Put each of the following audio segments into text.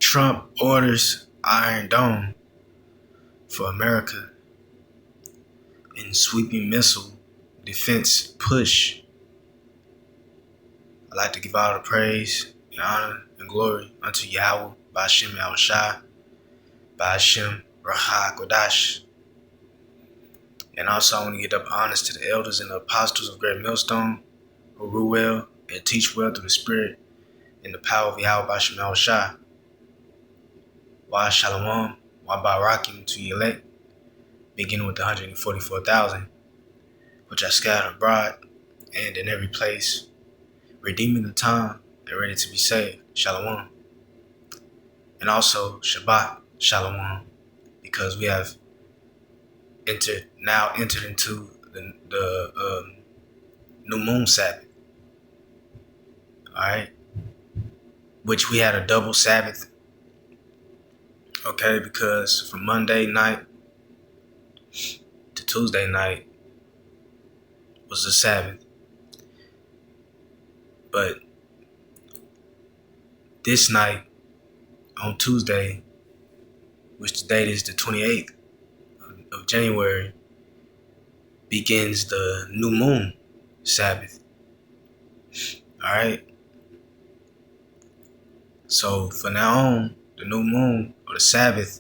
Trump orders Iron Dome for America in sweeping missile defense push. I'd like to give all the praise and honor and glory unto Yahweh, Ba'ashem Yahushua, Ba'ashem Raha Kodash. And also I want to give up honors to the elders and the apostles of Great Millstone who rule well and teach well through the Spirit and the power of Yahweh, Ba'ashem Yahushua. Wa Shalom, Wa Barakim to the elect, beginning with the 144,000, which are scattered abroad and in every place, redeeming the time and ready to be saved. Shalom. And also Shabbat, Shalom, because we have entered into the new moon Sabbath. All right, which we had a double Sabbath. Okay, because from Monday night to Tuesday night was the Sabbath. But this night on Tuesday, which the date is the 28th of January, begins the new moon Sabbath. All right. So from now on, the new moon or the Sabbath,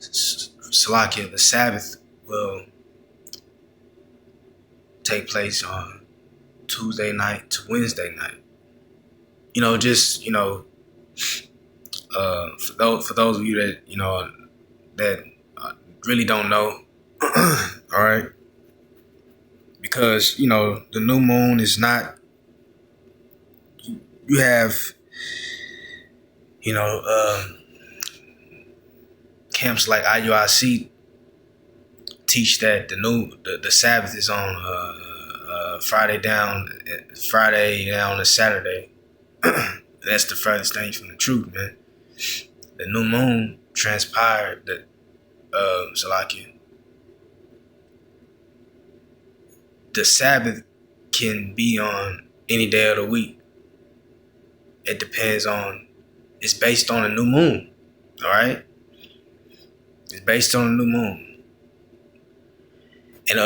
Salakia, the Sabbath will take place on Tuesday night to Wednesday night. For those of you that that really don't know, all right, because the new moon is not. You have camps like IUIC teach that the Sabbath is on Friday down to Saturday. That's the furthest thing from the truth, man. The new moon transpired that Salakia. The Sabbath can be on any day of the week. It depends on. It's based on a new moon. All right. It's based on a new moon. And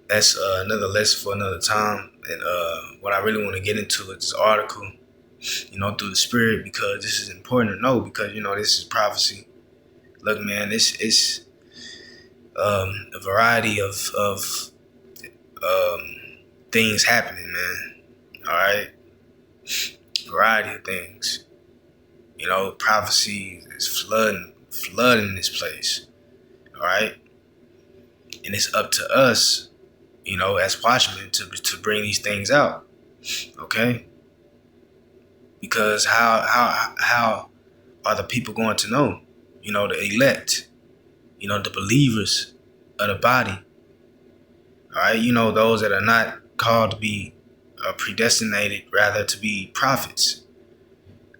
that's another lesson for another time. And what I really want to get into is this article, through the Spirit, because this is important to know, because this is prophecy. Look, man, this is a variety of things happening, man. All right, variety of things. Prophecy is flooding this place. All right, and it's up to us, as watchmen, to bring these things out. Okay, because how are the people going to know? The elect, the believers of the body. All right, those that are not called to be predestinated, rather to be prophets.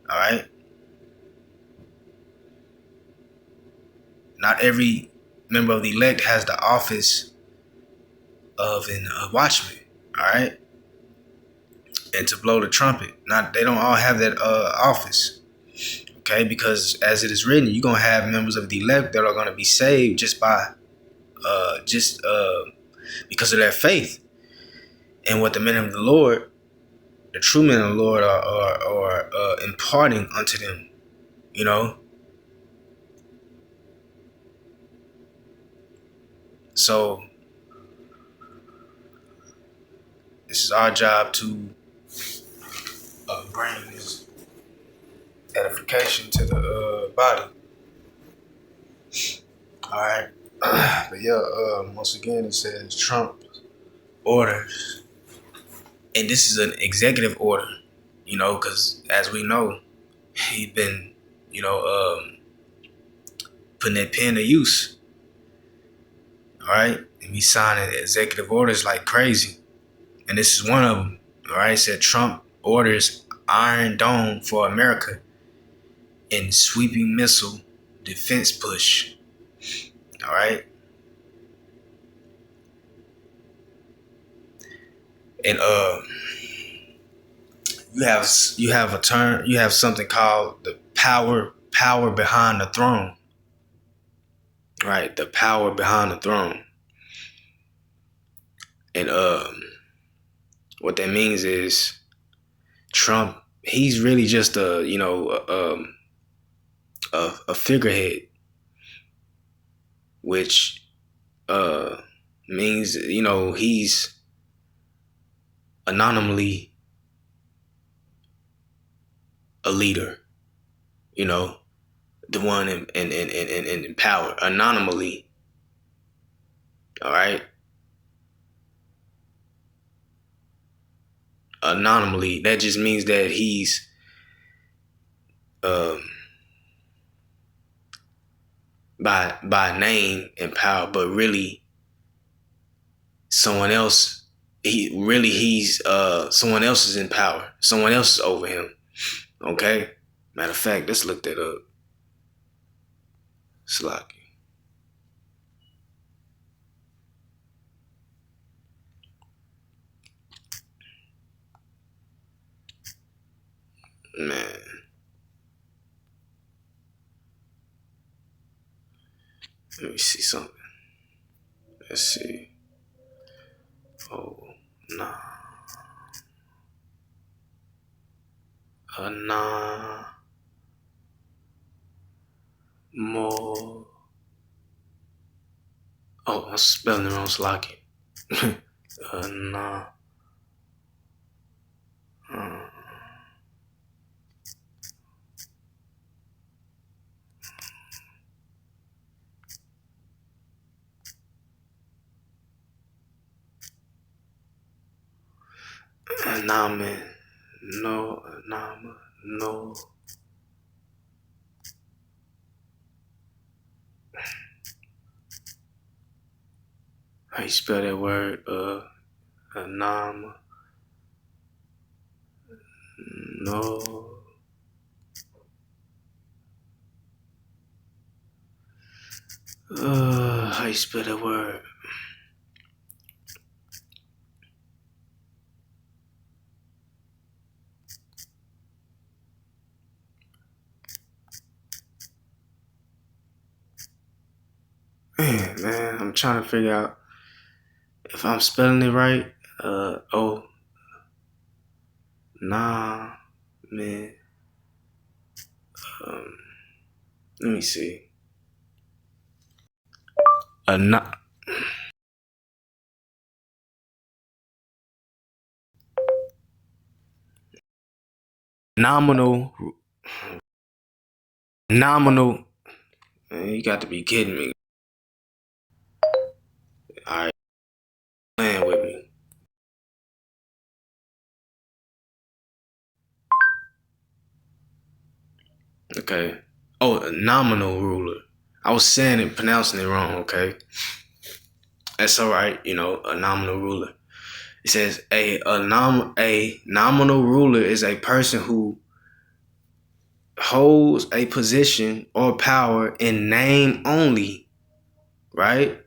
All right. Not every member of the elect has the office of a watchman. All right. And to blow the trumpet. They don't all have that office. Okay, because as it is written, you're gonna have members of the elect that are gonna be saved just by because of their faith and what the men of the Lord, the true men of the Lord, are imparting unto them. So this is our job to bring this edification to the body. All right. But yeah, once again, it says Trump orders, and this is an executive order, because as we know, he's been, putting that pen to use. All right, and he's signing executive orders like crazy, and this is one of them. All right, it said Trump orders Iron Dome for America in sweeping missile defense push. All right. And you have a term, you have something called the power behind the throne. Right, the power behind the throne. And what that means is Trump, he's really just a figurehead, which means he's anonymously a leader, the one in power, anonymously. All right, anonymously. That just means that he's um, by name and power, but really someone else. He's someone else is in power. Someone else is over him. Okay. Matter of fact, let's look that up. Slocky. Man. Let me see something. Let's see. Oh, nah. Nah. More. Oh, I'm spelling it wrong, Slocky. Nah. Nah, man. No, nah, no. How you spell that word? Anam. No. How you spell that word? Man, I'm trying to figure out if I'm spelling it right. Nah, man. Let me see. Nominal. Man, you got to be kidding me. All right, playing with me. Okay. Oh, a nominal ruler. I was saying it, pronouncing it wrong. Okay, that's all right. A nominal ruler. It says a nominal ruler is a person who holds a position or power in name only, right?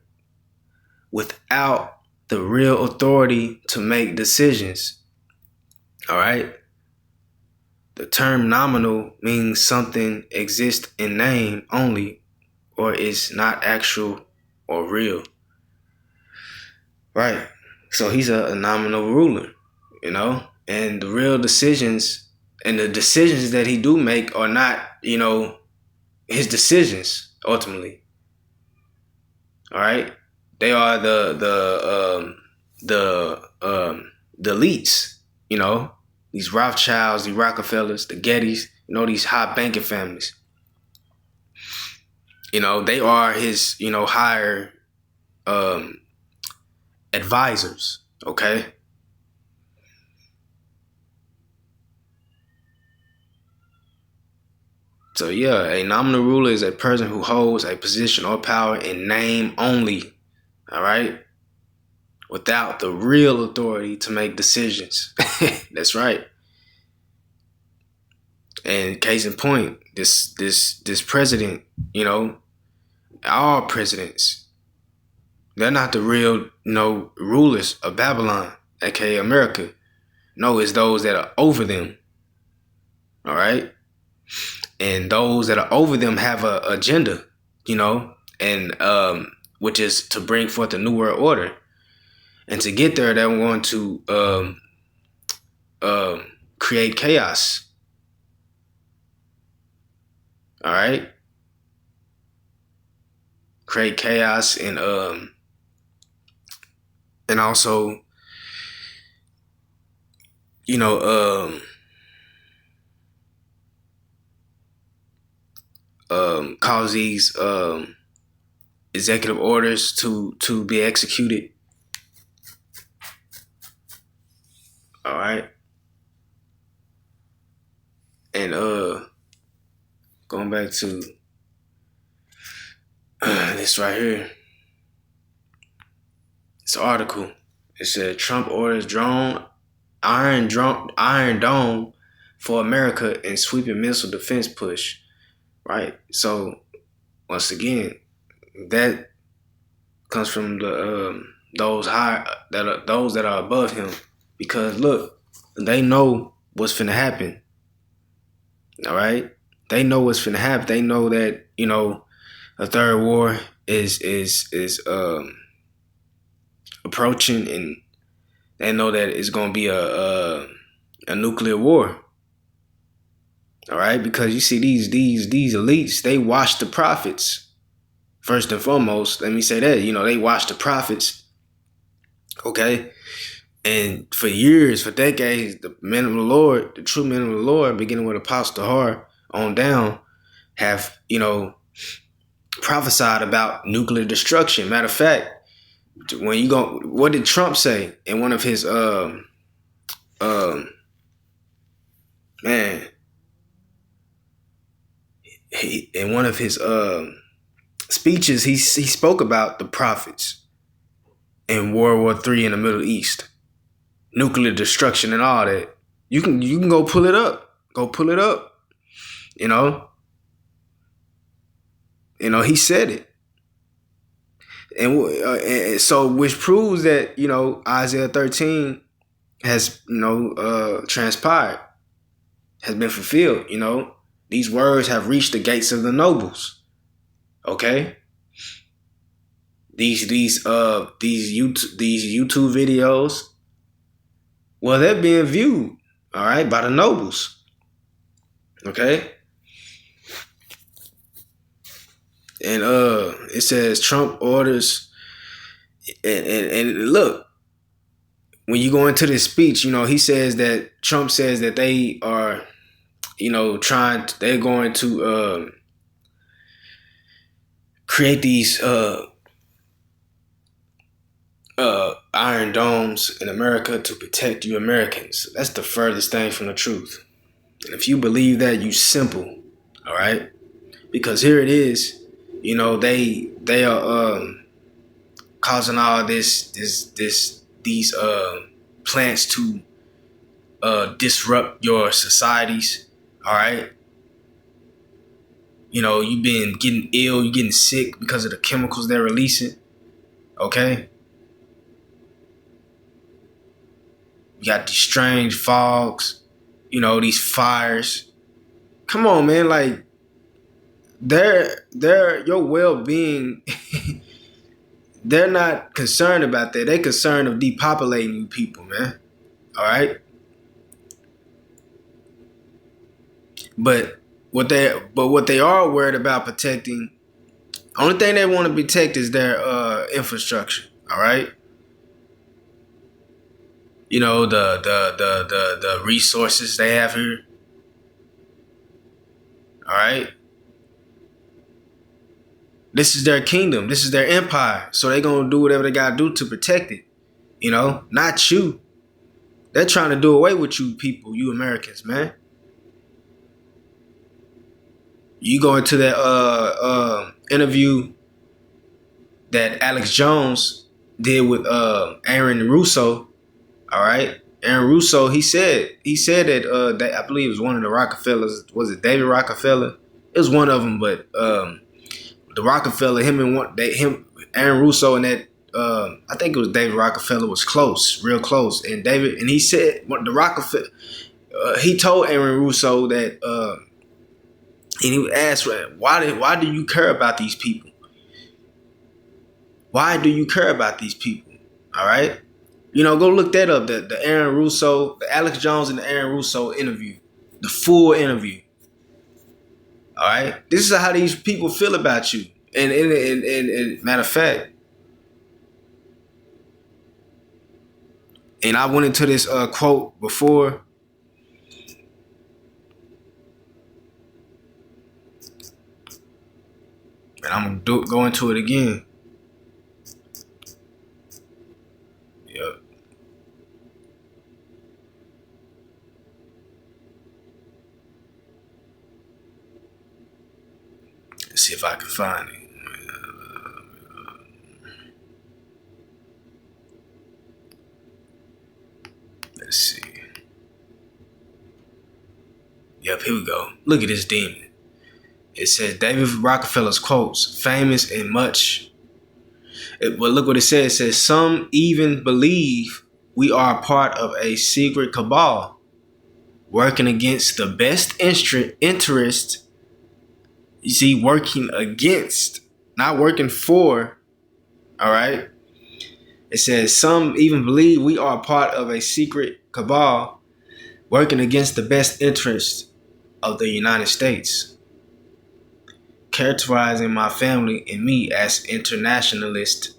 Without the real authority to make decisions. All right. The term nominal means something exists in name only or is not actual or real. Right. So he's a nominal ruler, and the real decisions and the decisions that he do make are not, his decisions ultimately. All right. They are the elites, these Rothschilds, the Rockefellers, the Gettys, these high banking families. They are his, higher advisors, okay? So yeah, a nominal ruler is a person who holds a position or power in name only, all right? Without the real authority to make decisions. That's right. And case in point, this president, all presidents, they're not the real, rulers of Babylon. aka America. No, it's those that are over them. All right. And those that are over them have an agenda, and which is to bring forth a new world order. And to get there, they're going to create chaos. All right. Create chaos and also, cause these executive orders to be executed. All right. And going back to this right here, this article, it said Trump orders Iron Dome for America and sweeping missile defense push. Right. So once again, that comes from the those that are above him, because look, they know what's finna happen. All right, they know what's finna happen. They know that a third war is approaching, and they know that it's gonna be a nuclear war. All right, because you see these elites, they watch the prophets. First and foremost, let me say that, they watch the prophets. Okay. And for years, for decades, the men of the Lord, the true men of the Lord, beginning with Apostle Tahar on down, have, prophesied about nuclear destruction. Matter of fact, when you go, what did Trump say in one of his in one of his speeches, he spoke about the prophets in World War III in the Middle East, nuclear destruction and all that. You can go pull it up. Go pull it up. He said it, and so which proves that Isaiah 13 has transpired, has been fulfilled. These words have reached the gates of the nobles. Okay. These YouTube videos, well, they're being viewed, all right, by the nobles. Okay. And it says Trump orders, and look, when you go into this speech, he says that Trump says that they are, they're going to create these iron domes in America to protect you Americans. That's the furthest thing from the truth. And if you believe that, you simple, all right? Because here it is, they are causing all these plants to disrupt your societies, all right? You've been getting ill, you're getting sick because of the chemicals they're releasing, okay? You got these strange fogs, these fires. Come on, man, like, they're your well-being. They're not concerned about that. They're concerned of depopulating you people, man. All right? But what they are worried about protecting, only thing they want to protect is their infrastructure. All right. The resources they have here. All right. This is their kingdom. This is their empire. So they're gonna do whatever they gotta do to protect it. Not you. They're trying to do away with you people, you Americans, man. You go into that interview that Alex Jones did with Aaron Russo. All right, Aaron Russo. He said that I believe it was one of the Rockefellers. Was it David Rockefeller? It was one of them, but the Rockefeller, Aaron Russo, and that I think it was David Rockefeller was close, real close, and he said the Rockefeller. He told Aaron Russo that, and he asked, why do you care about these people? Why do you care about these people? All right. Go look that up. The Aaron Russo, the Alex Jones and the Aaron Russo interview, the full interview. All right. This is how these people feel about you. And matter of fact, and I went into this quote before. And I'm gonna go into it again. Yep. Let's see if I can find it. Let's see. Yep, here we go. Look at this demon. It says David Rockefeller's quotes, famous and much. But look what it says. It says, some even believe we are part of a secret cabal working against the best interest. You see, working against, not working for. All right. It says some even believe we are part of a secret cabal working against the best interest of the United States, characterizing my family and me as internationalist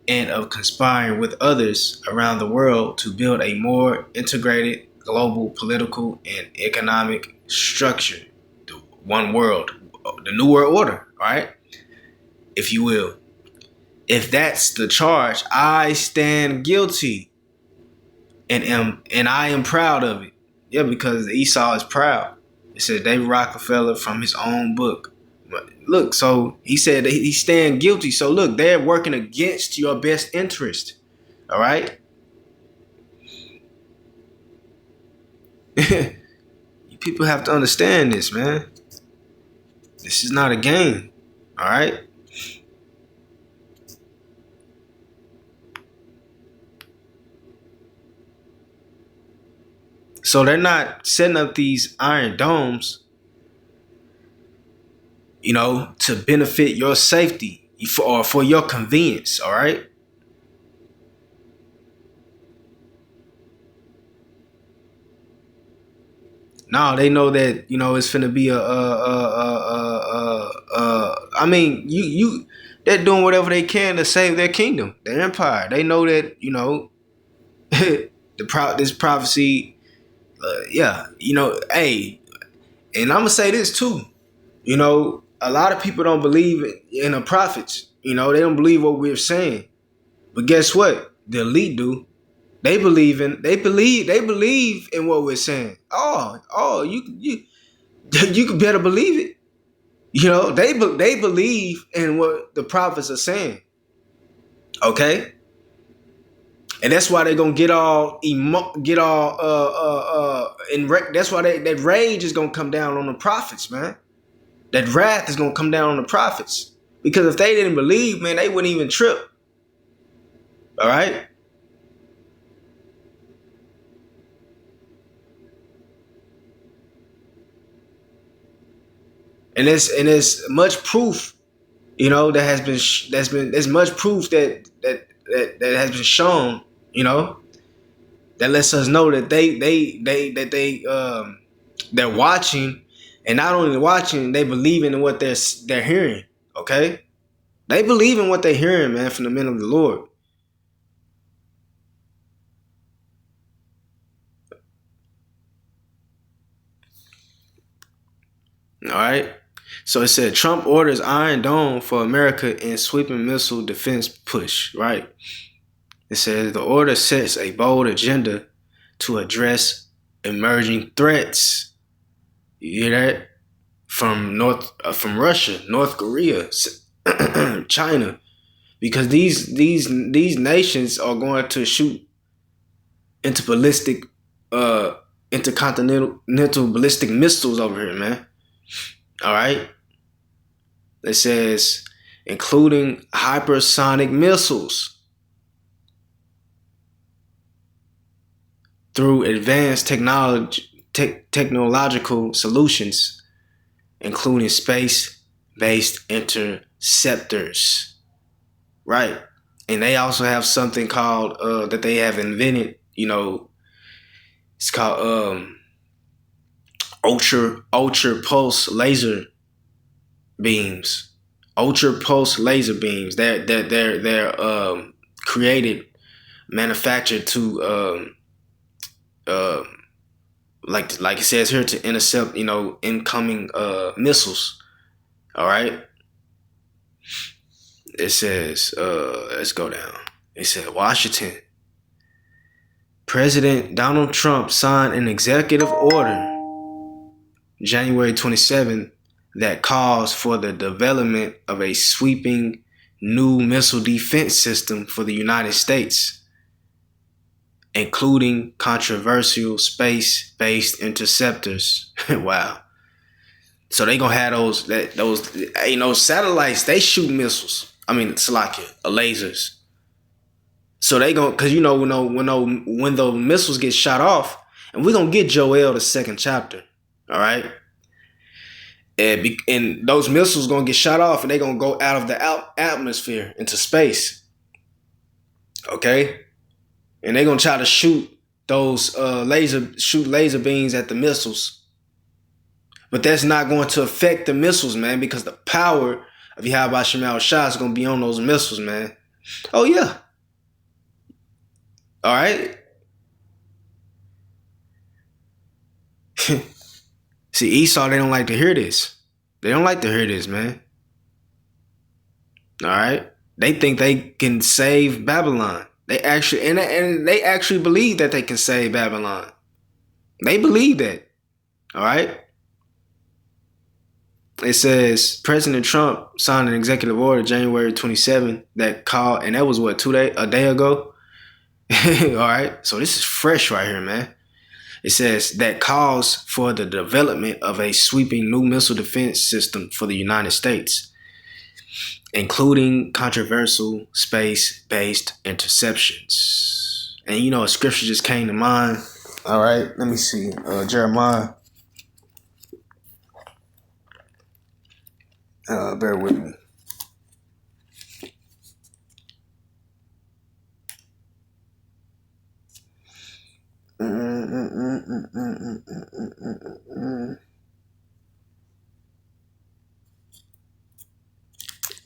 and of conspiring with others around the world to build a more integrated global political and economic structure, the one world, the new world order, all right, if you will. If that's the charge, I stand guilty and I am proud of it. Yeah, because Esau is proud. It says David Rockefeller from his own book. Look, so he said that he stand guilty. So look, they're working against your best interest. All right. You people have to understand this, man. This is not a game. All right. So they're not setting up these iron domes, to benefit your safety or for your convenience. All right. No, they know that, it's finna be I mean, they're doing whatever they can to save their kingdom, their empire. They know that, this prophecy, hey, and I'm gonna say this too, a lot of people don't believe in the prophets. They don't believe what we're saying. But guess what? The elite do. They believe in what we're saying. Oh, you can better believe it. They believe in what the prophets are saying. Okay? And that's why they're gonna get all that's why that rage is gonna come down on the prophets, man. That wrath is gonna come down on the prophets. Because if they didn't believe, man, they wouldn't even trip. All right? And there's much proof, there's much proof that has been shown, that lets us know that they're watching, and not only watching, they believe in what they're hearing. Okay, they believe in what they're hearing, man, from the men of the Lord. All right. So it said Trump orders Iron Dome for America in sweeping missile defense push. Right. It says the order sets a bold agenda to address emerging threats. You hear that? From Russia, North Korea, China, because these nations are going to shoot into intercontinental ballistic missiles over here, man. All right. It says including hypersonic missiles. through advanced technological solutions, including space-based interceptors. Right. And they also have something called that they have invented, it's called ultra pulse laser beams. Ultra pulse laser beams. They're created, manufactured to like it says here, to intercept, incoming missiles. All right. It says, let's go down. It said Washington. President Donald Trump signed an executive order January 27th that calls for the development of a sweeping new missile defense system for the United States, including controversial space-based interceptors. Wow. So they gonna have those satellites, they shoot missiles. I mean, lasers. So they gonna, cause when those missiles get shot off, and we're gonna get Joel the second chapter, all right? And those missiles gonna get shot off, and they gonna go out of the atmosphere into space, okay? And they gonna try to shoot those laser beams at the missiles, but that's not going to affect the missiles, man, because the power of Yahweh Shem Shah is gonna be on those missiles, man. Oh yeah. All right. See, Esau, they don't like to hear this. They don't like to hear this, man. All right. They think they can save Babylon. They actually, and they actually believe that they can save Babylon. They believe that. All right. It says President Trump signed an executive order January 27th that called, and that was what, a day ago? All right. So this is fresh right here, man. It says that calls for the development of a sweeping new missile defense system for the United States, including controversial space-based interceptions. And a scripture just came to mind. All right. Let me see. Jeremiah. Bear with me.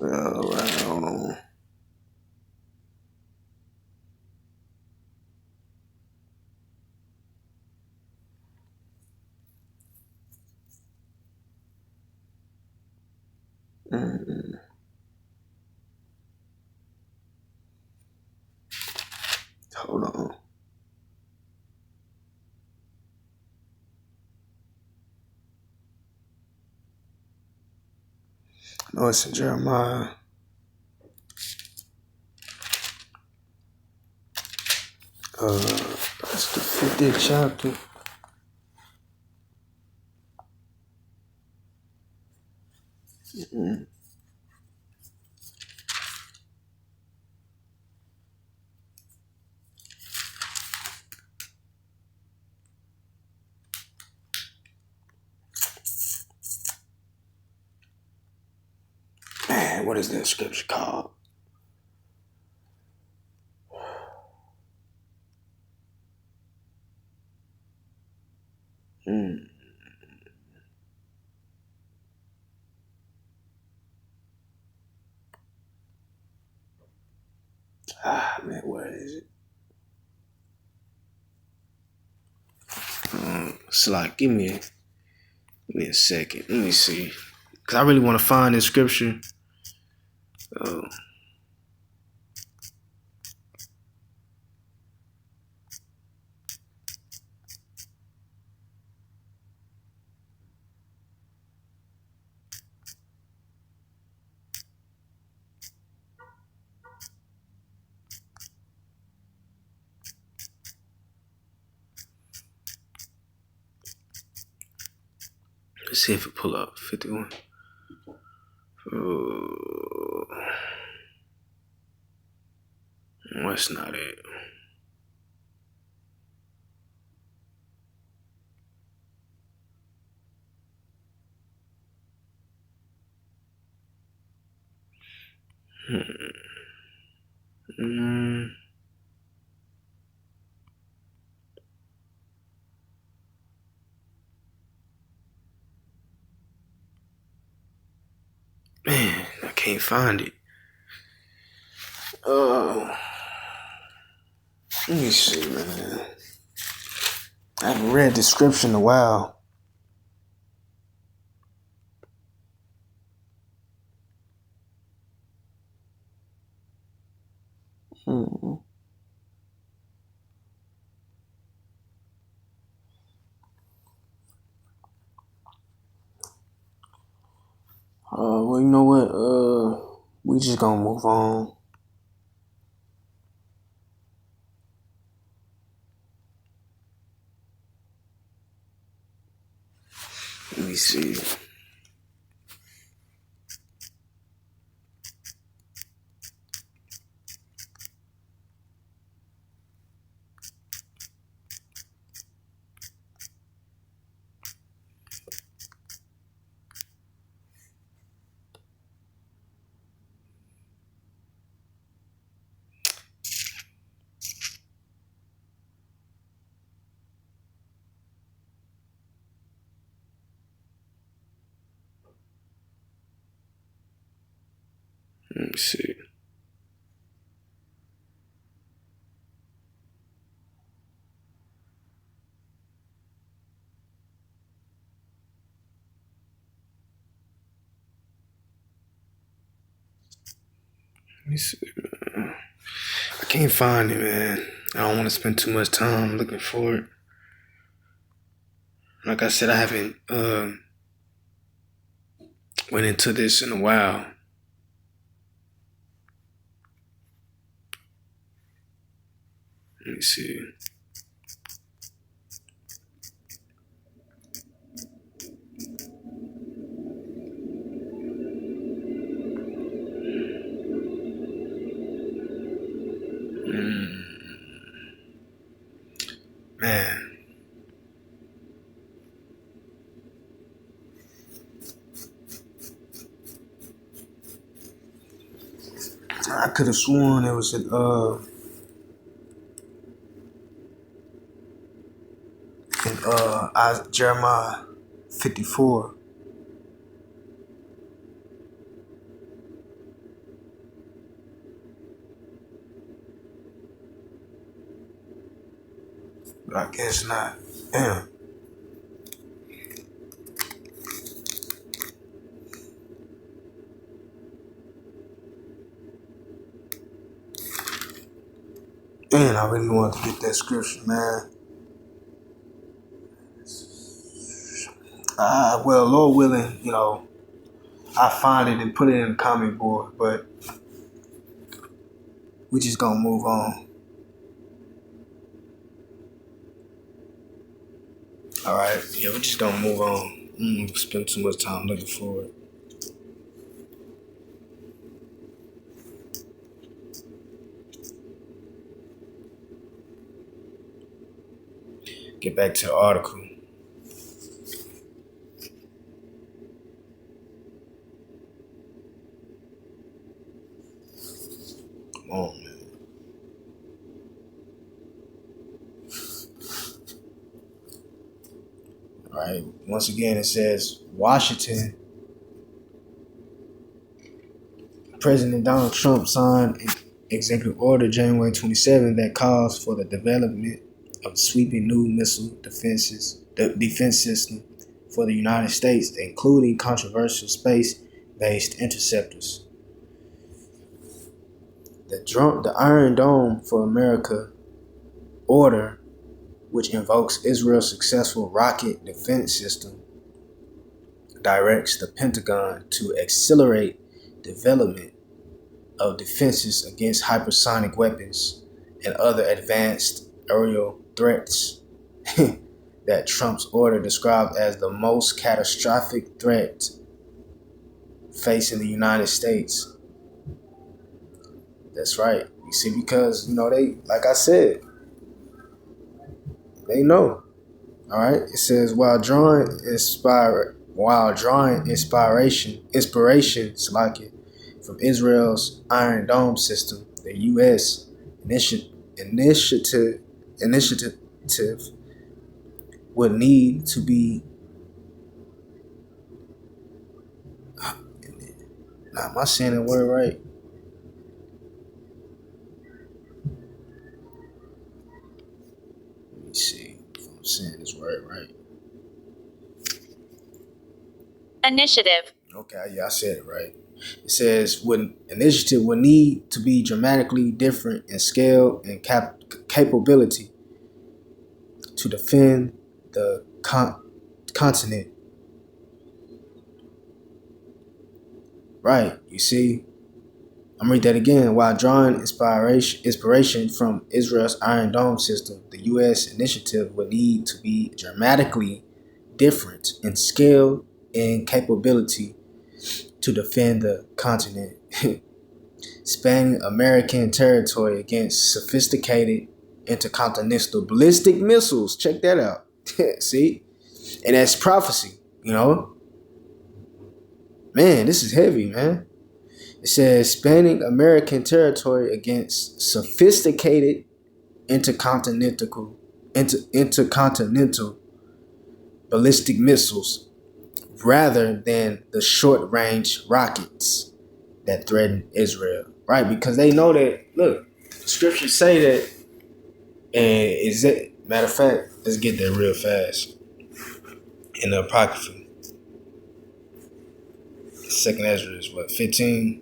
All right, hold on. Hold on. No, it's in Jeremiah. That's the 50th chapter. Man, what is that scripture called? Man, where is it? It's like, give me a second. Let me see. Because I really want to find this scripture. Let's see if it pull up. 51. That's not it. Mm, man, I can't find it. Oh, let me see, man. I haven't read description in a while. Hmm. Well, you know what? We just gonna move on. Let me see. Let me see. Let me see. I can't find it, man. I don't want to spend too much time looking for it. Like I said, I haven't went into this in a while. Let me see. Man. I could have sworn it was in Jeremiah 54. But I guess not. Damn. Man, I really wanted to get that scripture, man. Well, Lord willing, I find it and put it in the comment board, but we just gonna move on. All right, yeah, we're just gonna move on. Spend too much time looking for it. Get back to the article. Come on, man. All right. Once again, it says Washington. President Donald Trump signed an executive order January 27 that calls for the development of a sweeping new missile defense system for the United States, including controversial space-based interceptors. The Iron Dome for America order, which invokes Israel's successful rocket defense system, directs the Pentagon to accelerate development of defenses against hypersonic weapons and other advanced aerial threats that Trump's order described as the most catastrophic threat facing the United States. That's right. You see, because, they, like I said, they know. All right. It says, while drawing inspiration, from Israel's Iron Dome system, the U.S. initiative would need to be. Now, am I saying the word right? Let me see if I'm saying this word right. Initiative. Okay, yeah, I said it right. It says when initiative would need to be dramatically different in scale and capability to defend the continent. Right, you see? I'm gonna read that again. While drawing inspiration from Israel's Iron Dome system, the U.S. initiative would need to be dramatically different in scale and capability to defend the continent, spanning American territory against sophisticated intercontinental ballistic missiles. Check that out. See? And that's prophecy, you know? Man, this is heavy, man. It says spanning American territory against sophisticated intercontinental ballistic missiles rather than the short-range rockets that threaten Israel. Right? Because they know that, look, scriptures say that, and is it matter of fact, let's get there real fast. In the Apocrypha, Second Ezra is what, 15?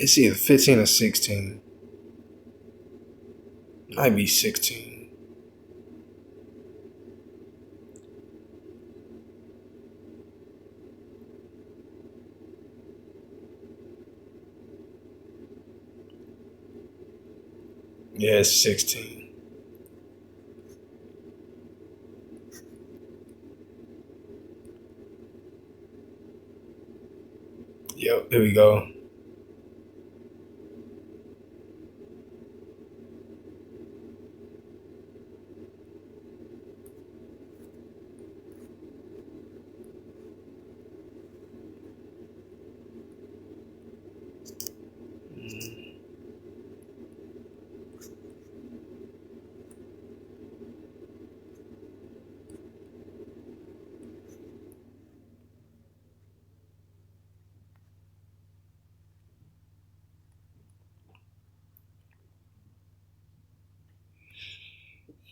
It's either 15 or 16. Might be 16. Yeah, it's 16. Yep, here we go.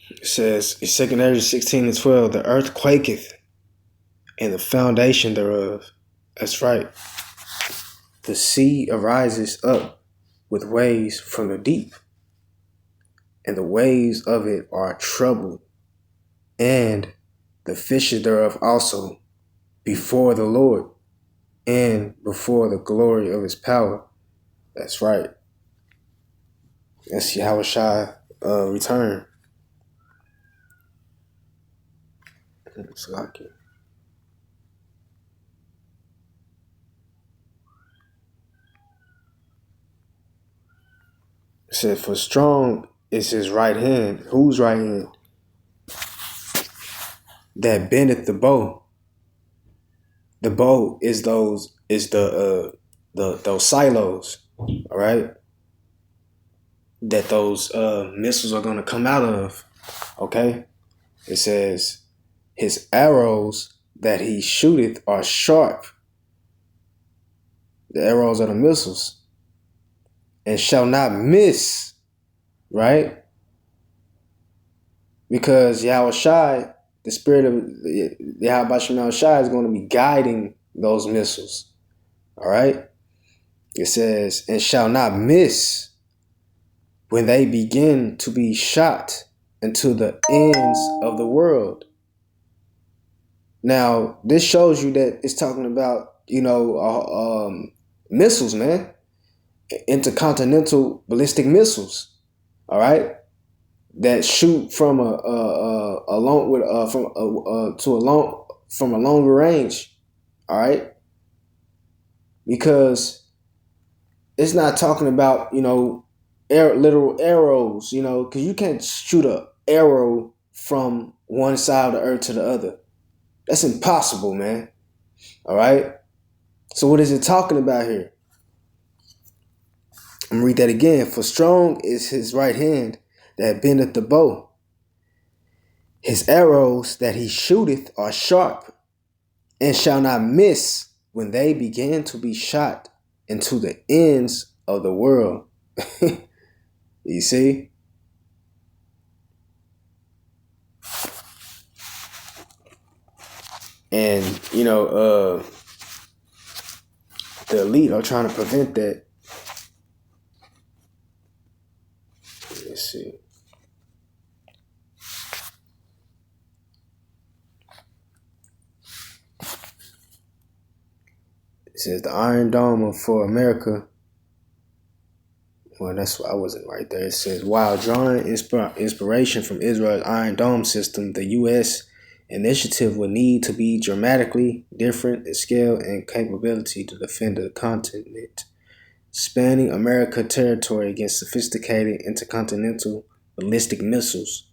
It says, in 2 Ezra 16 and 12, the earth quaketh, and the foundation thereof. That's right. The sea arises up with waves from the deep, and the waves of it are troubled, and the fishes thereof also, before the Lord, and before the glory of his power. That's right. That's Yahushua return. It's like it. It said, for strong is his right hand. Whose right hand? That bendeth the bow. The bow is those those silos, all right? That those missiles are gonna come out of. Okay? It says, his arrows that he shooteth are sharp. The arrows are the missiles. And shall not miss, right? Because Yahushai, the spirit of Yahweh Shai is going to be guiding those missiles. All right? It says, and shall not miss when they begin to be shot into the ends of the world. Now, this shows you that it's talking about, missiles, man. Intercontinental ballistic missiles. All right? That shoot from to a long from a longer range. All right. Because it's not talking about, literal arrows, because you can't shoot a arrow from one side of the earth to the other. That's impossible, man. All right. So what is it talking about here? I'm gonna read that again. For strong is his right hand that bendeth the bow. His arrows that he shooteth are sharp, and shall not miss when they begin to be shot into the ends of the world. You see? And, the elite are trying to prevent that. Let's see. It says the Iron Dome for America. Well, that's why I wasn't right there. It says, while drawing inspiration from Israel's Iron Dome system, the U.S. initiative would need to be dramatically different in scale and capability to defend the continent, spanning American territory against sophisticated intercontinental ballistic missiles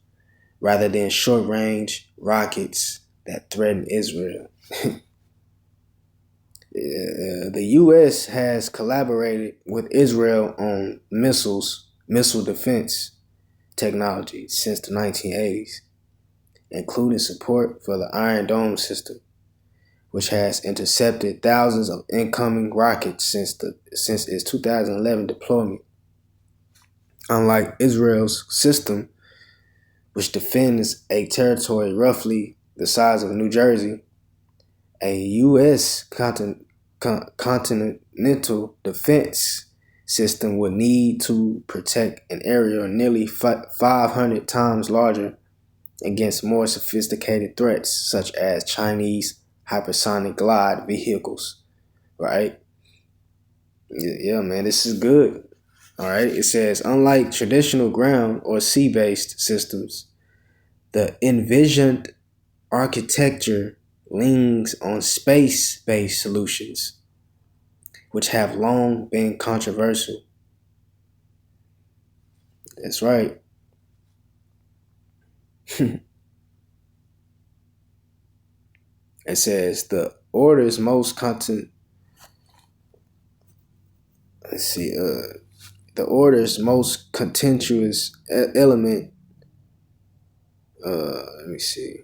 rather than short-range rockets that threaten Israel. The U.S. has collaborated with Israel on missile defense technology since the 1980s, including support for the Iron Dome system, which has intercepted thousands of incoming rockets since its 2011 deployment. Unlike Israel's system, which defends a territory roughly the size of New Jersey, a U.S. continental defense system would need to protect an area nearly 500 times larger against more sophisticated threats, such as Chinese hypersonic glide vehicles. Right? Yeah, man, this is good. All right. It says, unlike traditional ground or sea-based systems, the envisioned architecture leans on space-based solutions, which have long been controversial. That's right. It says the order's most the order's most contentious element. Let me see.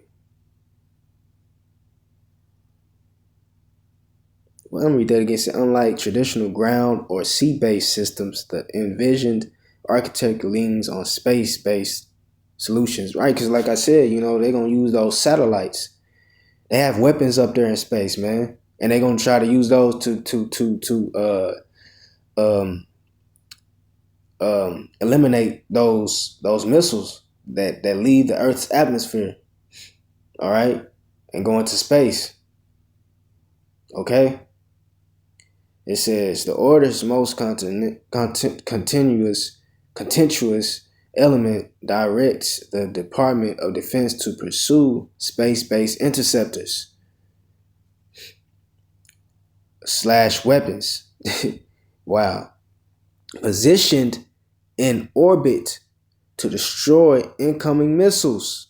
Well, let me read that again. So, unlike traditional ground or sea-based systems, the envisioned architecture leans on space-based solutions, right? Because like I said, they're going to use those satellites. They have weapons up there in space, man. And they're going to try to use those to eliminate those missiles that leave the Earth's atmosphere, all right, and go into space. Okay. It says the order's most contentious element directs the Department of Defense to pursue space-based interceptors / weapons. Wow. Positioned in orbit to destroy incoming missiles.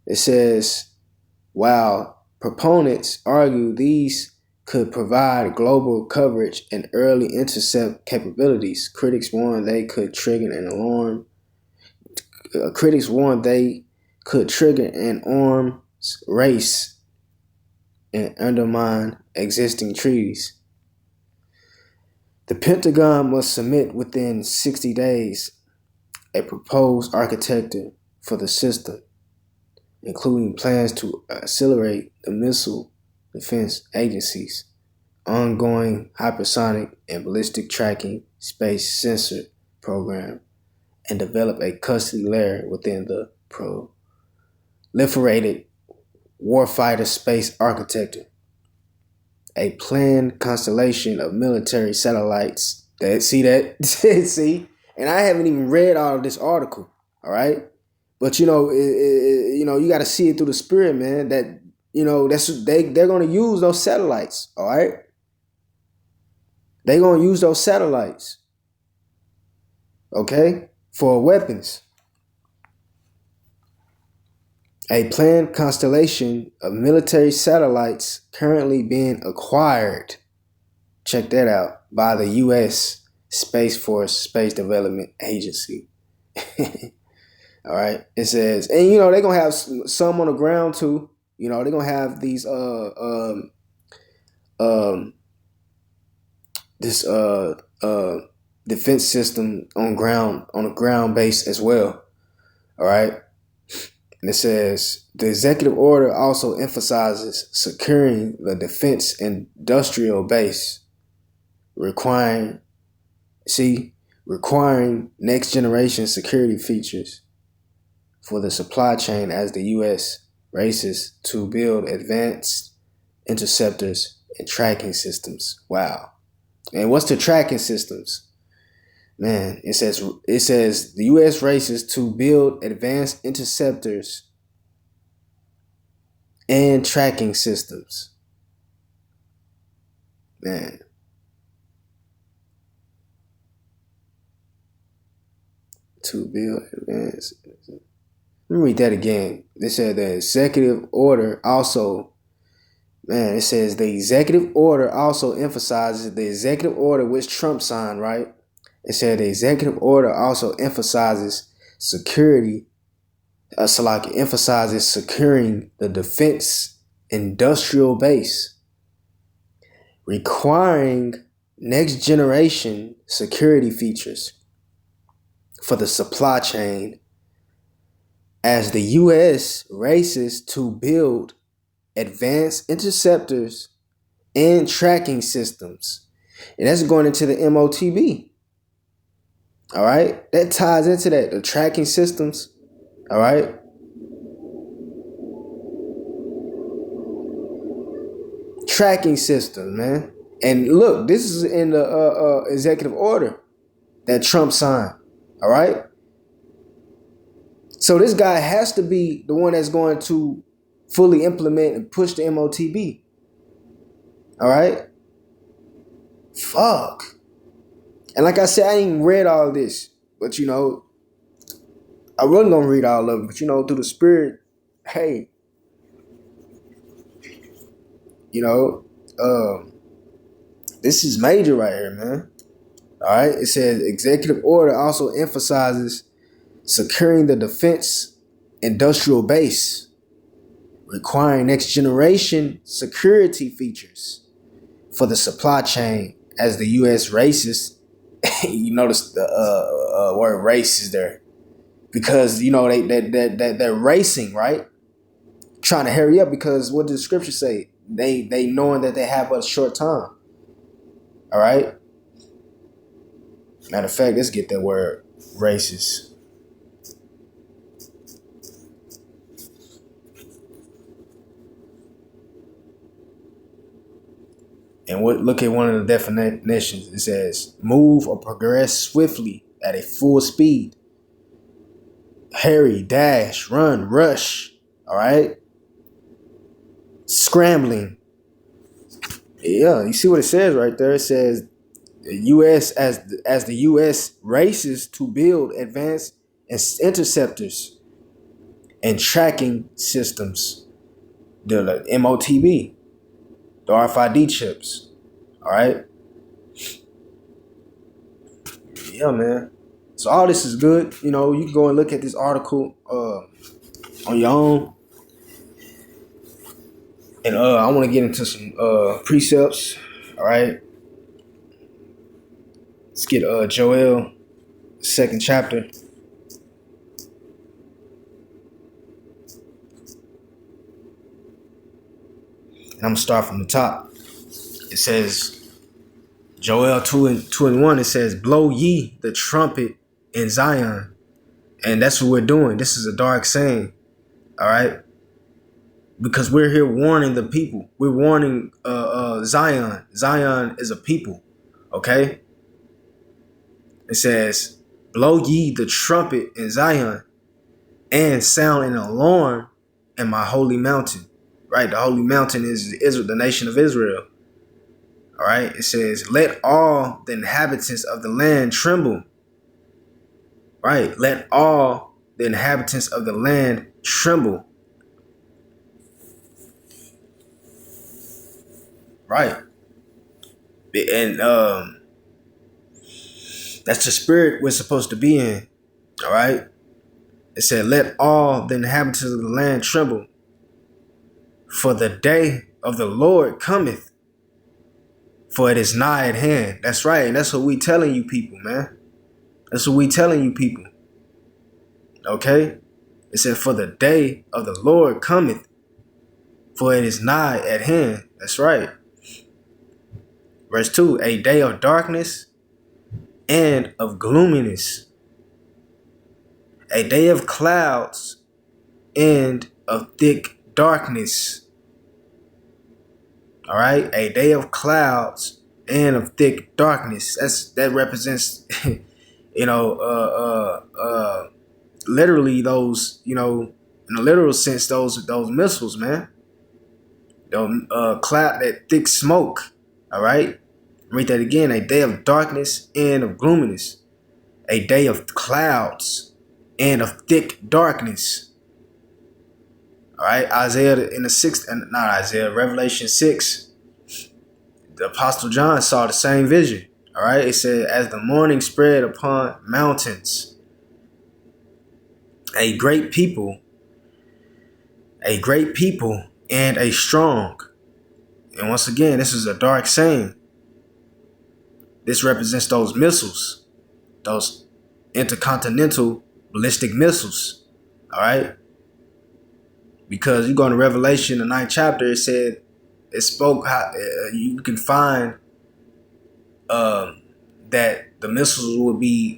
It says, while proponents argue these could provide global coverage and early intercept capabilities, critics warn they could trigger an arms race and undermine existing treaties. The Pentagon must submit within 60 days a proposed architecture for the system, including plans to accelerate the Missile Defense Agency's ongoing hypersonic and ballistic tracking space sensor program, and develop a custody layer within the proliferated warfighter space architecture. A planned constellation of military satellites. See, and I haven't even read all of this article. All right, but you got to see it through the spirit, man. That they're going to use those satellites. All right, they're going to use those satellites. Okay, for weapons. A planned constellation of military satellites currently being acquired. Check that out, by the U.S. Space Force Space Development Agency. All right, it says, and they're gonna have some on the ground too. They're gonna have these this defense system on a ground base as well. All right. And it says the executive order also emphasizes securing the defense industrial base, requiring next generation security features for the supply chain as the U.S. races to build advanced interceptors and tracking systems. Wow. And what's the tracking systems? Man, it says the U.S. races to build advanced interceptors and tracking systems. Man. To build advanced. Let me read that again. It said the executive order also. Man, it says the executive order also emphasizes the executive order which Trump signed, right? It said the executive order also emphasizes emphasizes securing the defense industrial base, requiring next generation security features for the supply chain as the U.S. races to build advanced interceptors and tracking systems. And that's going into the MOTB. All right, that ties into that, the tracking systems. All right. Tracking system, man. And look, this is in the executive order that Trump signed. All right. So this guy has to be the one that's going to fully implement and push the MOTB. All right. Fuck. And like I said, I ain't read all this, but I wasn't gonna read all of it, but through the spirit, hey, this is major right here, man. All right, it says executive order also emphasizes securing the defense industrial base, requiring next generation security features for the supply chain as the U.S. races. You notice the word race is there because they're racing, right? Trying to hurry up because what does the scripture say? They knowing that they have a short time. All right. Matter of fact, let's get that word races. And look at one of the definitions. It says, move or progress swiftly at a full speed. Hurry, dash, run, rush. All right. Scrambling. Yeah, you see what it says right there. It says the U.S. as the U.S. races to build advanced interceptors and tracking systems. The MOTB. The RFID chips. All right. Yeah, man. So all this is good. You can go and look at this article on your own. And I want to get into some precepts. All right. Let's get Joel, 2nd chapter. And I'm gonna start from the top. It says, Joel 2:1. It says, blow ye the trumpet in Zion. And that's what we're doing. This is a dark saying. All right. Because we're here warning the people. We're warning Zion. Zion is a people. Okay. It says, blow ye the trumpet in Zion and sound an alarm in my holy mountain. Right? The holy mountain is Israel, the nation of Israel. All right. It says, let all the inhabitants of the land tremble. Right. Let all the inhabitants of the land tremble. Right. And that's the spirit we're supposed to be in. All right. It said, let all the inhabitants of the land tremble. For the day of the Lord cometh. For it is nigh at hand. That's right. And that's what we telling you people, man. That's what we telling you people. Okay? It said, for the day of the Lord cometh. For it is nigh at hand. That's right. Verse 2, a day of darkness and of gloominess. A day of clouds and of thick darkness. All right, a day of clouds and of thick darkness. That represents, literally those, in a literal sense, those missiles, man. Cloud, that thick smoke. All right, read that again. A day of darkness and of gloominess. A day of clouds and of thick darkness. All right, Revelation 6, the Apostle John saw the same vision. All right, it said, as the morning spread upon mountains, a great people and a strong. And once again, this is a dark saying. This represents those missiles, those intercontinental ballistic missiles. All right. Because you go into Revelation, the 9th chapter, it spoke how you can find that the missiles would be.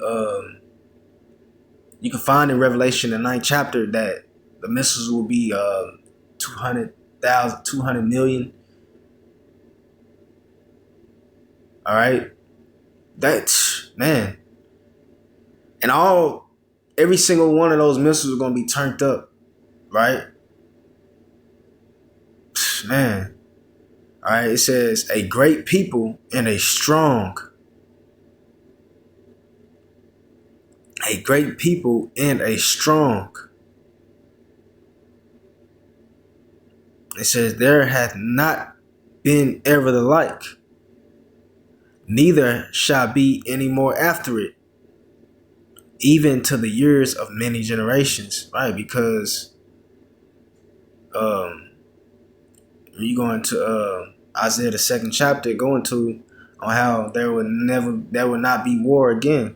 You can find in Revelation, the 9th chapter, that the missiles will be 200 million. All right, that's, man, and every single one of those missiles are gonna be turned up, right? Man. All right. It says a great people and a strong. A great people and a strong. It says there hath not been ever the like. Neither shall be any more after it. Even to the years of many generations. Right. Because you go into Isaiah the 2nd chapter, going to on how there would not be war again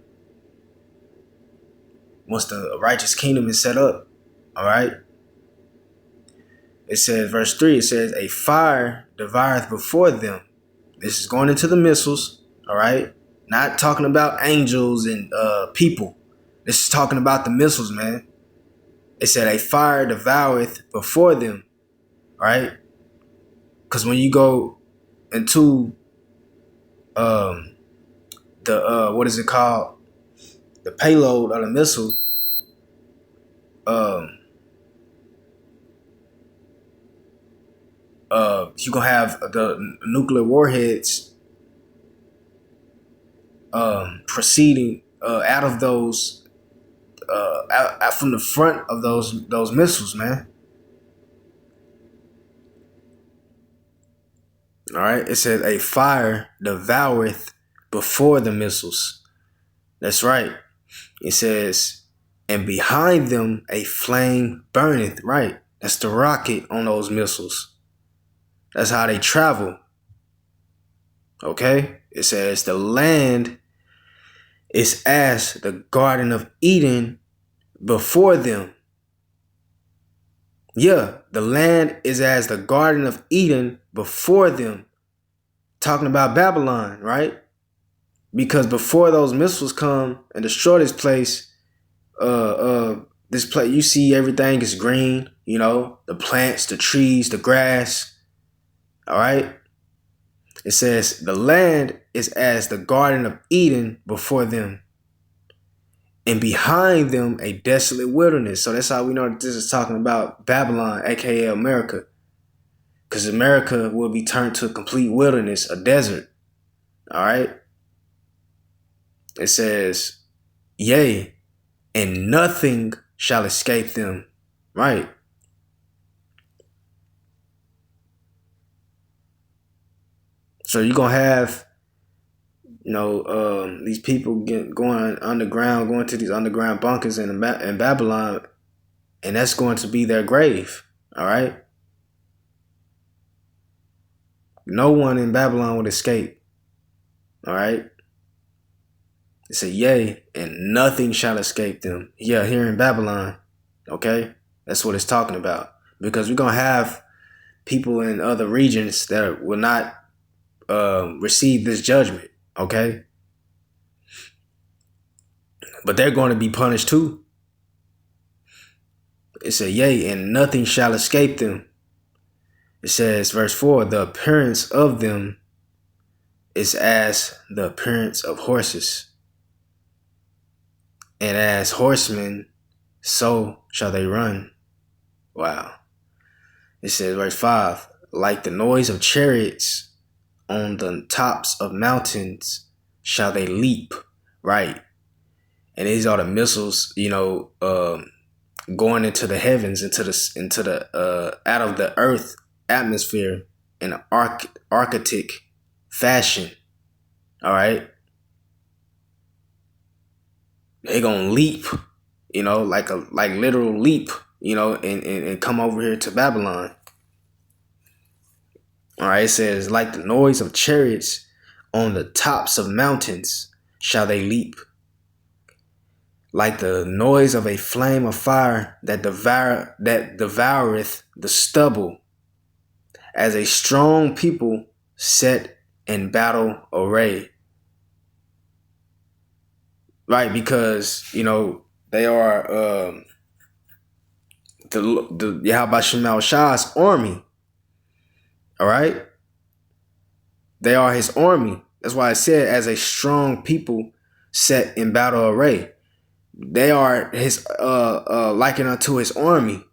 once the righteous kingdom is set up. All right. It says, verse 3, it says, a fire devoureth before them. This is going into the missiles. All right. Not talking about angels and people. This is talking about the missiles, man. It said a fire devoureth before them. All right. Because when you go into what is it called? The payload of the missile, you're gonna have the nuclear warheads proceeding out of those out from the front of those missiles, man. All right, it says a fire devoureth before the missiles. That's right. It says, and behind them a flame burneth. Right. That's the rocket on those missiles. That's how they travel. Okay. It says the land is as the Garden of Eden before them. Yeah, the land is as the Garden of Eden before them. Talking about Babylon, right? Because before those missiles come and destroy this place, you see everything is green, the plants, the trees, the grass. All right. It says the land is as the Garden of Eden before them. and behind them a desolate wilderness. So that's how we know that this is talking about Babylon, aka America. Because America will be turned to a complete wilderness, a desert. All right. It says, yea, and nothing shall escape them. Right. So you're going to have, these people going underground, going to these underground bunkers in Babylon, and that's going to be their grave. All right. No one in Babylon would escape. All right. It said, yea, and nothing shall escape them. Yeah, here in Babylon. Okay. That's what it's talking about. Because we're going to have people in other regions that will not receive this judgment. Okay. But they're going to be punished too. It said, yea, and nothing shall escape them. It says, verse 4, the appearance of them is as the appearance of horses. And as horsemen, so shall they run. Wow. It says, verse 5, like the noise of chariots on the tops of mountains shall they leap. Right. And these are the missiles, going into the heavens, into the out of the earth atmosphere in an archaic fashion. All right. They're gonna leap, like literal leap, and come over here to Babylon. All right, it says, like the noise of chariots on the tops of mountains shall they leap. Like the noise of a flame of fire that devoureth the stubble, as a strong people set in battle array. Right, because they are the Yahweh Shema Shah's army. All right, they are his army. That's why I said, as a strong people set in battle array. They are his likened unto his army.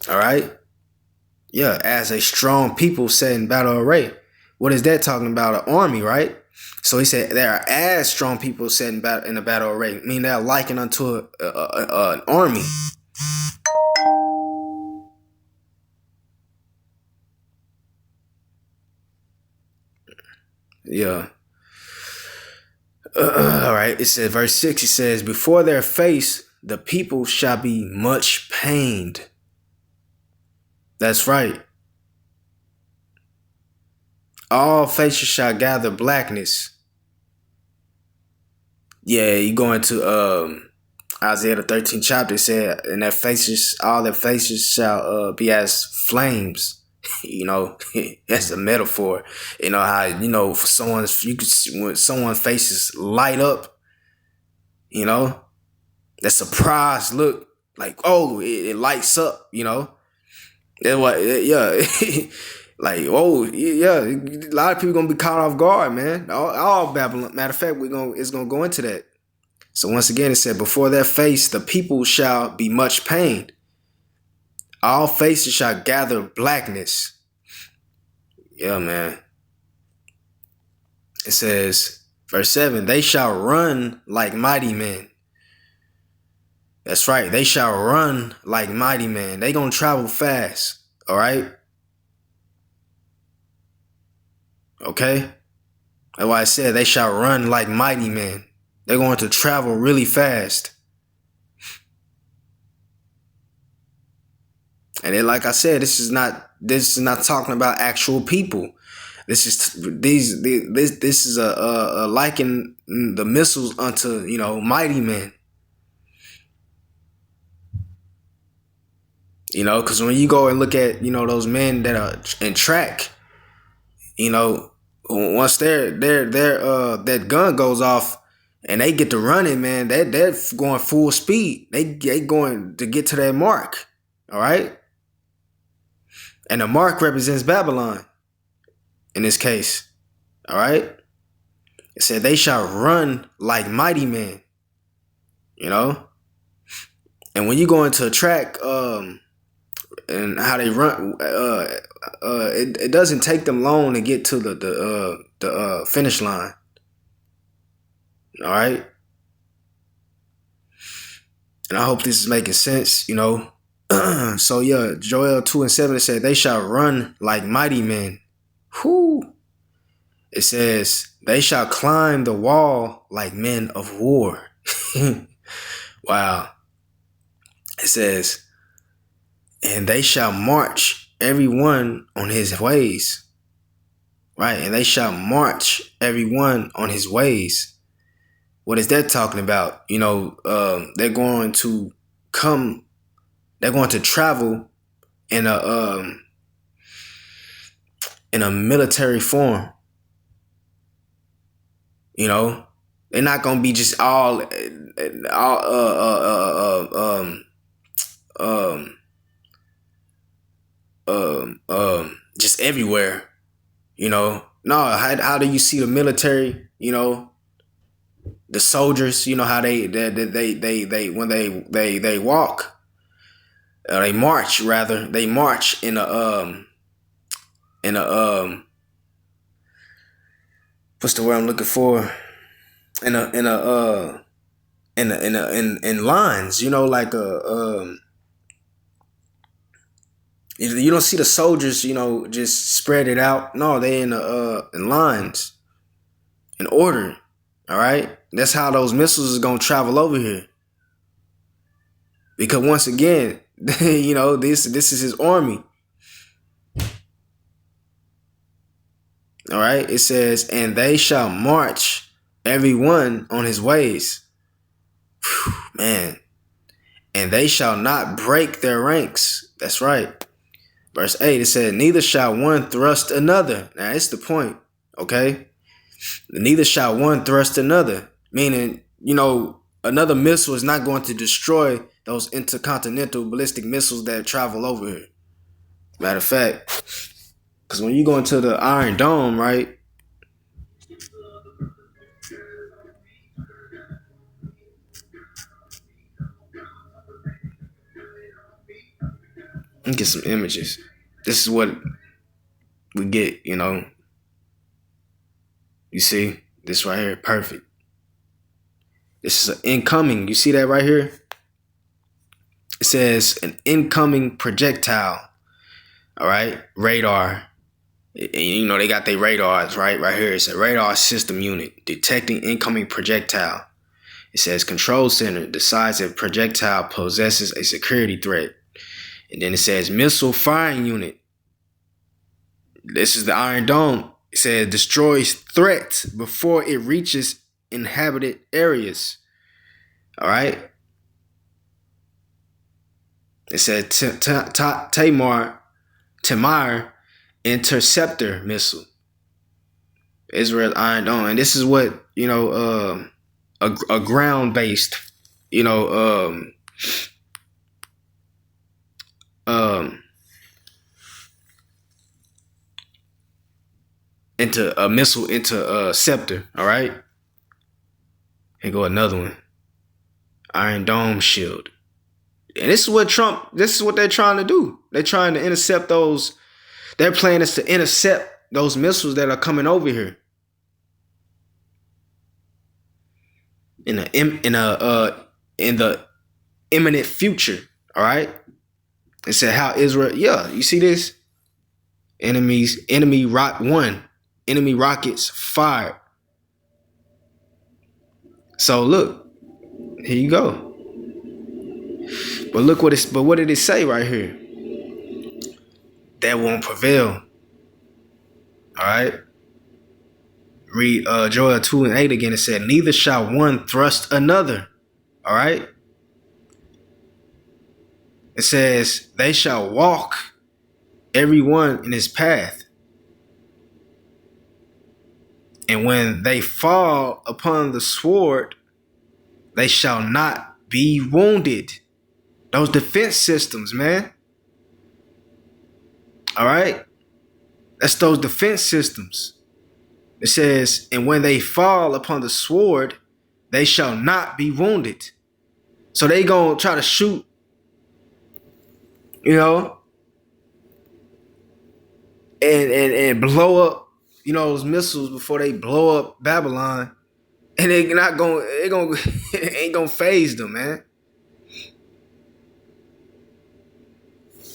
All right. Yeah, as a strong people set in battle array. What is that talking about? An army, right? So he said they are as strong people set in a battle array. I mean, they're likened unto an army. Yeah. All right. It says, verse 6, it says, before their face, the people shall be much pained. That's right. All faces shall gather blackness. Yeah, you go into Isaiah the 13th chapter. It said, and their faces, all their faces shall be as flames. That's a metaphor. How for someone's, you could see when someone's faces light up. That surprise look, like, oh, it lights up. That's what, yeah. Like, oh, yeah, a lot of people gonna be caught off guard, man. All Babylon. Matter of fact, it's gonna go into that. So once again, it said, before their face, the people shall be much pained. All faces shall gather blackness. Yeah, man. It says, verse 7, they shall run like mighty men. That's right. They shall run like mighty men. They gonna travel fast. All right. Okay. That's why I said they shall run like mighty men. They're going to travel really fast. And then, like I said, this is not talking about actual people. This is a liken the missiles unto mighty men. Because when you go and look at those men that are in track, once that gun goes off and they get to running, man, they're going full speed. They going to get to that mark. All right. And the mark represents Babylon in this case. All right. It said they shall run like mighty men. You know? And when you go into a track, and how they run, it doesn't take them long to get to the finish line. All right. And I hope this is making sense, you know. So yeah, Joel 2:7, it said they shall run like mighty men. Whoo. It says they shall climb the wall like men of war. Wow. It says, and they shall march everyone on his ways. Right? And they shall march everyone on his ways. What is that talking about? You know, they're going to travel in a military form. You know, they're not gonna be just just everywhere. You know, no. How do you see the military? You know, the soldiers. You know how they when they walk, they march rather. They march in a what's the word I'm looking for? In lines, you know, like you don't see the soldiers, you know, just spread it out. No, they in lines, in order. All right, that's how those missiles is gonna travel over here. Because once again, you know, this is his army. All right, it says, and they shall march everyone on his ways. Whew, man. And they shall not break their ranks. That's right. Verse 8, it said, neither shall one thrust another. Now, it's the point, okay? Neither shall one thrust another. Meaning, you know, another missile is not going to destroy those intercontinental ballistic missiles that travel over here. Matter of fact, because when you go into the Iron Dome, right? Let me get some images. This is what we get, you know. You see? This right here, perfect. This is an incoming. You see that right here? It says an incoming projectile. All right? Radar. You know, they got their radars, right? Right here. It's a radar system unit detecting incoming projectile. It says control center decides if projectile possesses a security threat. And then it says missile firing unit. This is the Iron Dome. It says destroys threat before it reaches inhabited areas. All right. It said Tamar interceptor missile. Israel Iron Dome. And this is what, you know, a ground based, you know, into a missile interceptor. All right. Here go another one. Iron Dome shield. And this is what they're trying to do. They're trying to intercept those. Their plan is to intercept those missiles that are coming over here. In the imminent future. All right. It said how Israel, yeah, you see this? Enemy rockets fired. So look, here you go. But look what did it say right here? That won't prevail. All right. Read Joel 2:8 again. It said, neither shall one thrust another. All right. It says, they shall walk everyone in his path. And when they fall upon the sword, they shall not be wounded. Those defense systems, man. All right. That's those defense systems. It says, and when they fall upon the sword, they shall not be wounded. So they gonna try to shoot, you know, and blow up, you know, those missiles before they blow up Babylon. And they not gonna, it ain't gonna phase them, man.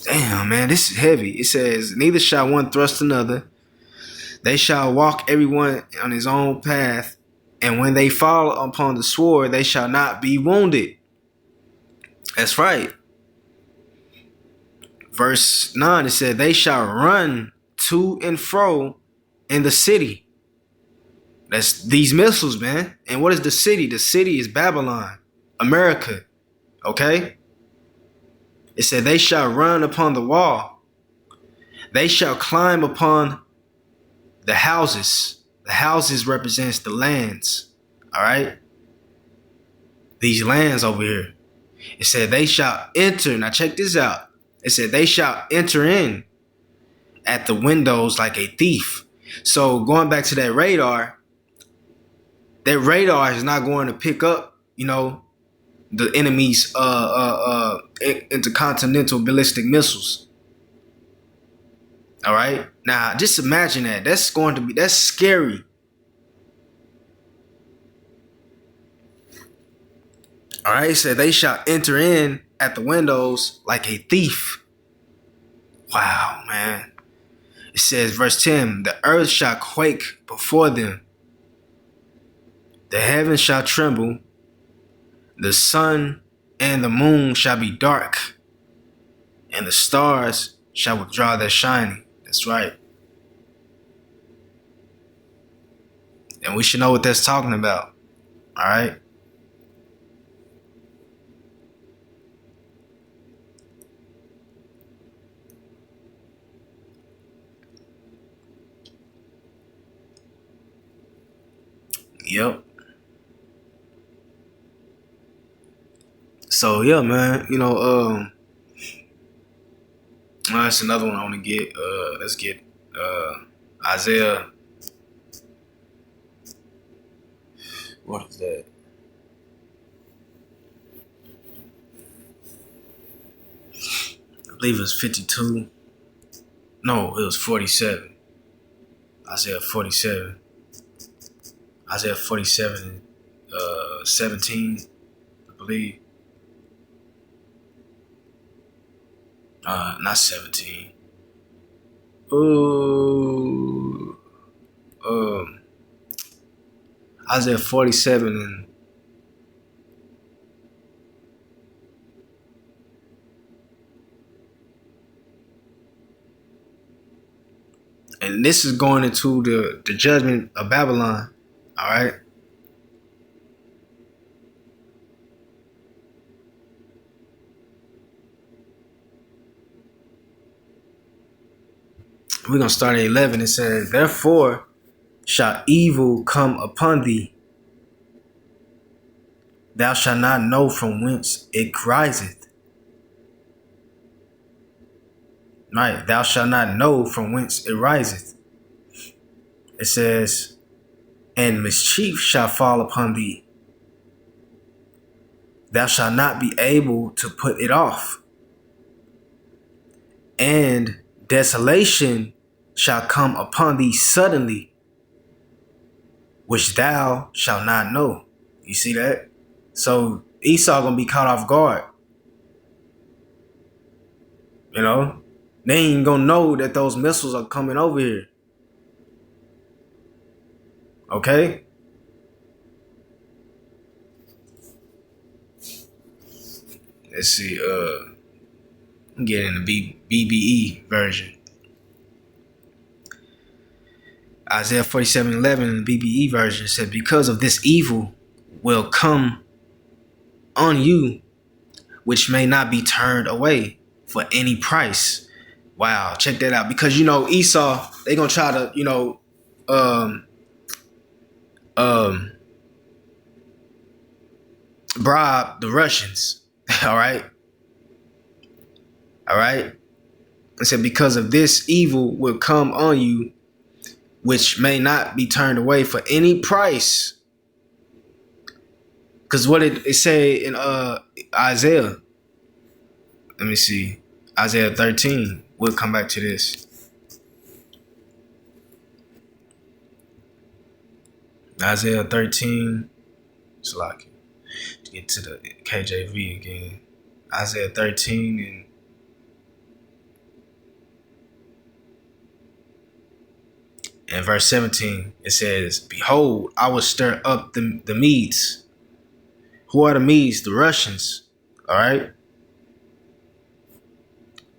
Damn, man, this is heavy. It says, neither shall one thrust another. They shall walk everyone on his own path. And when they fall upon the sword, they shall not be wounded. That's right. Verse 9, it said, they shall run to and fro in the city. That's these missiles, man. And what is the city? The city is Babylon, America. Okay? It said, they shall run upon the wall. They shall climb upon the houses. The houses represents the lands. All right? These lands over here. It said, they shall enter. Now check this out. It said, they shall enter in at the windows like a thief. So going back to that radar is not going to pick up, you know, the enemy's intercontinental ballistic missiles. All right. Now, just imagine that. That's scary. All right. It said they shall enter in at the windows like a thief. Wow, man. It says, verse 10, the earth shall quake before them. The heavens shall tremble. The sun and the moon shall be dark. And the stars shall withdraw their shining. That's right. And we should know what that's talking about. All right. Yep. So yeah, man, you know, that's another one I want to get. Let's get Isaiah. What is that? I believe it was 52. No, it was 47. Isaiah 47. Isaiah 47 and 17, I believe. Not 17. Isaiah 47 and this is going into the judgment of Babylon. All right. We're going to start at 11. It says, therefore shall evil come upon thee. Thou shalt not know from whence it riseth. Right. Thou shalt not know from whence it riseth. It says, and mischief shall fall upon thee. Thou shalt not be able to put it off. And desolation shall come upon thee suddenly, which thou shalt not know. You see that? So Esau gonna be caught off guard. You know? They ain't gonna know that those missiles are coming over here. Okay? Let's see. I'm getting the BBE version. Isaiah 47:11, the BBE version said, because of this evil will come on you, which may not be turned away for any price. Wow, check that out. Because, you know, Esau, they gonna try to, you know, bribe the Russians. All right. It said, because of this evil will come on you, which may not be turned away for any price. Because what it say in Isaiah, let me see, Isaiah 13, we'll come back to this. Isaiah 13, it's like, to get to the KJV again. Isaiah 13 and verse 17, it says, "Behold, I will stir up the Medes." Who are the Medes? The Russians. All right.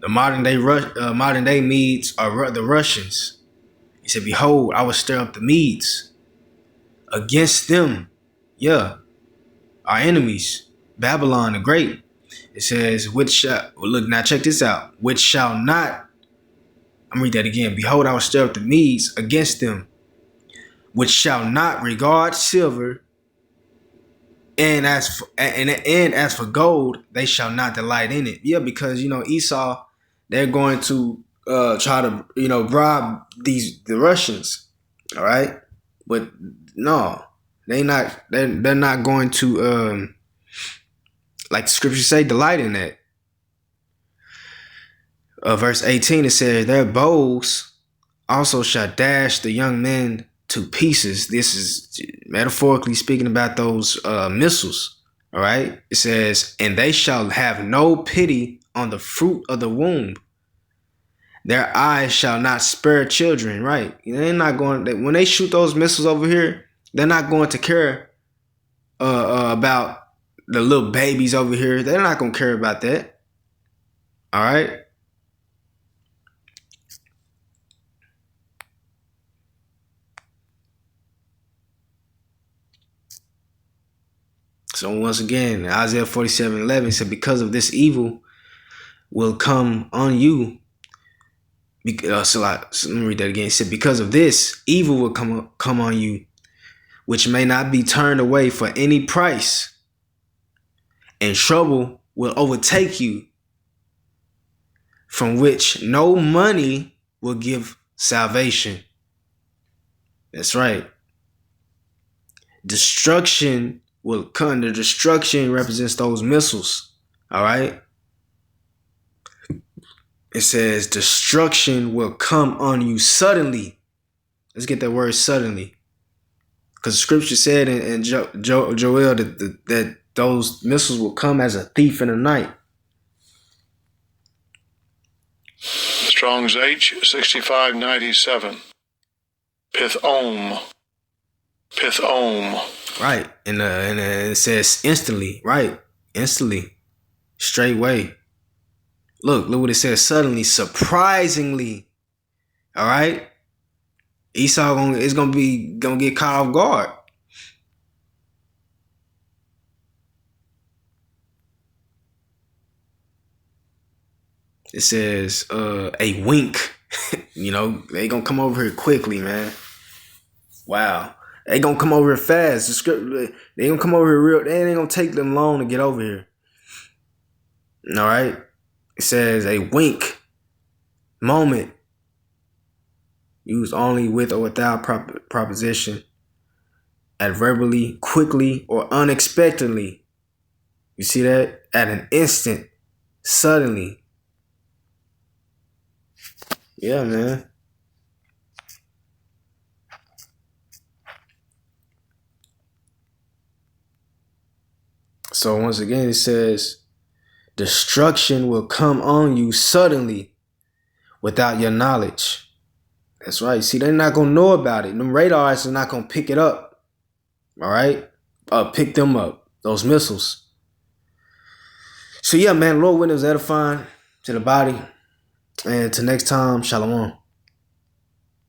The modern day Medes are the Russians. He said, "Behold, I will stir up the Medes against them." Yeah, our enemies, Babylon the Great. It says, look, now check this out. Which shall not, I'm read that again. "Behold, I will stir up the Medes against them, which shall not regard silver, and as for gold, they shall not delight in it." Yeah, because Esau, they're going to try to bribe the Russians. All right, but no, they're not going to like the scriptures say, delight in that. Verse 18, it says, "Their bows also shall dash the young men to pieces." This is metaphorically speaking about those missiles. All right. It says, "And they shall have no pity on the fruit of the womb. Their eyes shall not spare children." Right. They're not going, when they shoot those missiles over here, they're not going to care about the little babies over here. They're not going to care about that. All right. So once again, Isaiah 47:11 said, "Because of this evil will come on you." Let me read that again. It said, "Because of this evil will come on you, which may not be turned away for any price. And trouble will overtake you, from which no money will give salvation." That's right. Destruction will come. The destruction represents those missiles. All right. It says destruction will come on you suddenly. Let's get that word suddenly. Because the scripture said in Joel that those missiles will come as a thief in the night. Strong's H6597. Pithom. Right. And it says instantly. Right. Instantly. Straightway. Look what it says. Suddenly, surprisingly. All right. Esau is gonna get caught off guard. It says a wink. They gonna come over here quickly, man. Wow. They gonna come over here fast. They gonna come over here real. They ain't gonna take them long to get over here. All right. It says a wink moment used only with or without proposition, adverbially, quickly, or unexpectedly. You see that? At an instant, suddenly. Yeah, man. So once again, it says, destruction will come on you suddenly without your knowledge. That's right. See, they're not going to know about it. Them radars are not going to pick it up. All right? Pick them up, those missiles. So yeah, man, Lord willing, is edifying to the body. And till next time, shalom.